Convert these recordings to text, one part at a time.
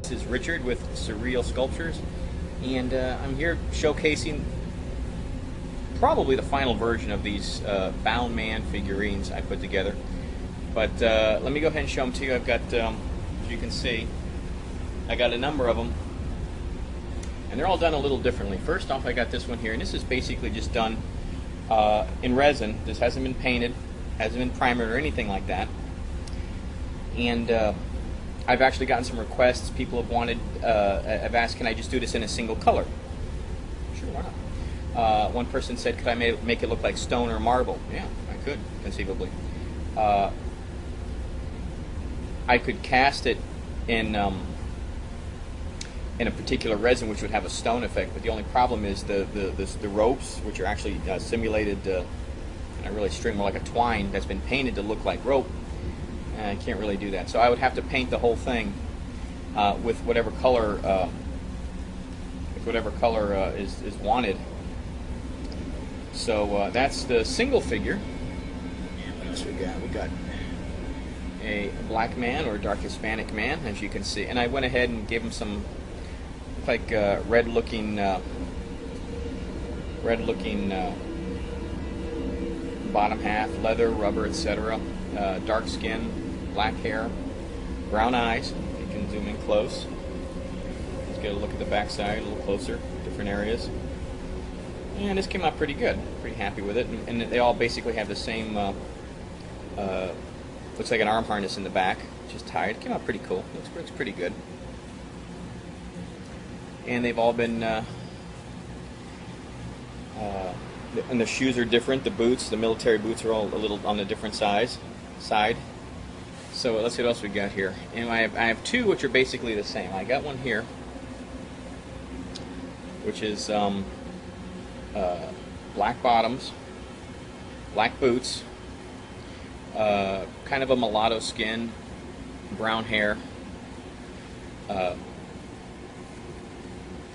This is Richard with Surreal Sculptures, and I'm here showcasing probably the final version of these Bound Man figurines I put together. But let me go ahead and show them to you. I've got, as you can see, I got a number of them, and they're all done a little differently. First off, I got this one here, and this is basically just done in resin. This hasn't been painted, hasn't been primered or anything like that. And I've actually gotten some requests. People have wanted, I've asked, can I just do this in a single color? Sure, why not? One person said, could I make it look like stone or marble? Yeah, I could, conceivably. I could cast it in a particular resin which would have a stone effect, but the only problem is the ropes, which are actually simulated, and I really string more like a twine that's been painted to look like rope. I can't really do that, so I would have to paint the whole thing with whatever color is wanted. So that's the single figure. What else we got? We got a black man or a dark Hispanic man, as you can see, and I went ahead and gave him some like red-looking bottom half, leather, rubber, etc. Dark skin, black hair, brown eyes. You can zoom in close. Let's get a look at the back side a little closer, different areas. And this came out pretty good. Pretty happy with it. And they all basically have the same, looks like an arm harness in the back, which is tied. It came out pretty cool. Looks pretty good. And they've all been, and the shoes are different. The boots, the military boots, are all a little on the different side. So let's see what else we got here. And I have two which are basically the same. I got one here, which is black bottoms, black boots, kind of a mulatto skin, brown hair.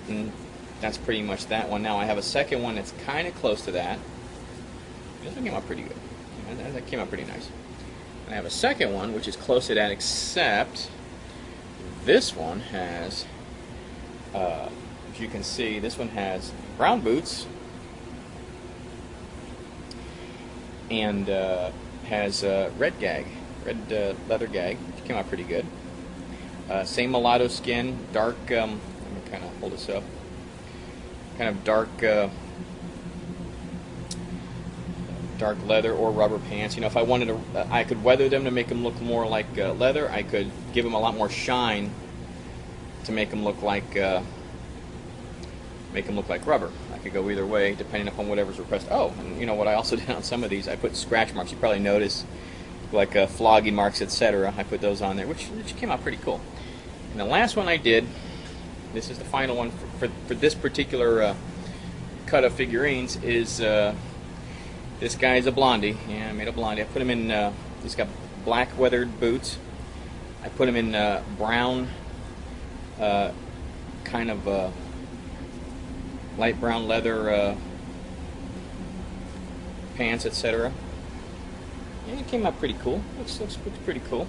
And that's pretty much that one. Now I have a second one that's kind of close to that. This one came out pretty good. That came out pretty nice. And I have a second one which is close to that, except this one has, as you can see, this one has brown boots and has red leather gag, which came out pretty good. Same mulatto skin, dark. Let me kind of hold this up. Kind of dark leather or rubber pants. You know, if I wanted to, I could weather them to make them look more like leather. I could give them a lot more shine to make them look like rubber. I could go either way depending upon whatever's requested. Oh, and you know what I also did on some of these? I put scratch marks. You probably noticed, like flogging marks, etc. I put those on there, which came out pretty cool. And the last one I did, this is the final one for this particular cut of figurines, is this guy's a blondie. Yeah, I made a blondie. I put him in, he's got black weathered boots. I put him in brown, kind of light brown leather pants, etc. And it came out pretty cool. Looks pretty cool.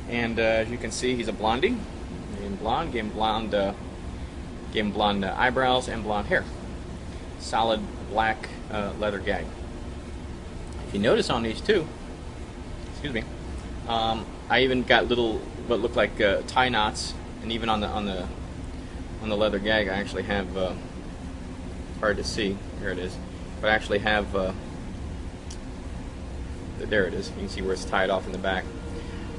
And as you can see, he's a blondie. Gave him blonde eyebrows and blonde hair. Solid black leather gag. If you notice on these two, excuse me, I even got little what look like tie knots, and even on the leather gag, I actually have hard to see. Here it is, but I actually have there it is. You can see where it's tied off in the back.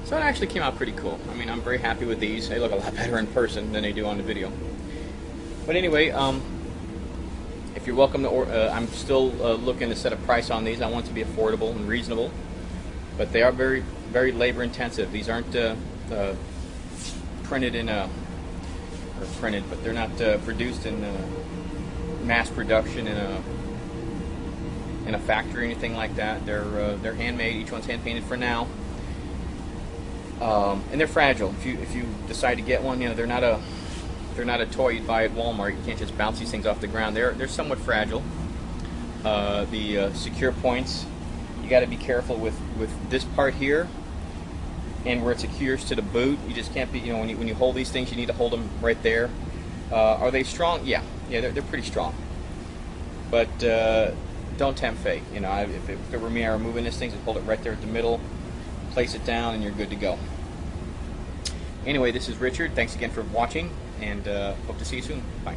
So it actually came out pretty cool. I mean, I'm very happy with these. They look a lot better in person than they do on the video. But anyway, if you're welcome to order, I'm still looking to set a price on these. I want it to be affordable and reasonable, but they are very, very labor intensive. These aren't printed in a, or printed, but they're not produced in mass production in a factory or anything like that. They're handmade. Each one's hand painted for now. And they're fragile. If you decide to get one, you know, they're not a toy you'd buy at Walmart. You can't just bounce these things off the ground. They're somewhat fragile. The secure points, you got to be careful with this part here and where it secures to the boot. You just can't be, you know, when you hold these things, you need to hold them right there. Are they strong? Yeah, they're pretty strong. But don't tempt fate. You know, if it were me, I were moving this thing, just hold it right there at the middle, place it down, and you're good to go. Anyway, this is Richard. Thanks again for watching, and hope to see you soon. Bye.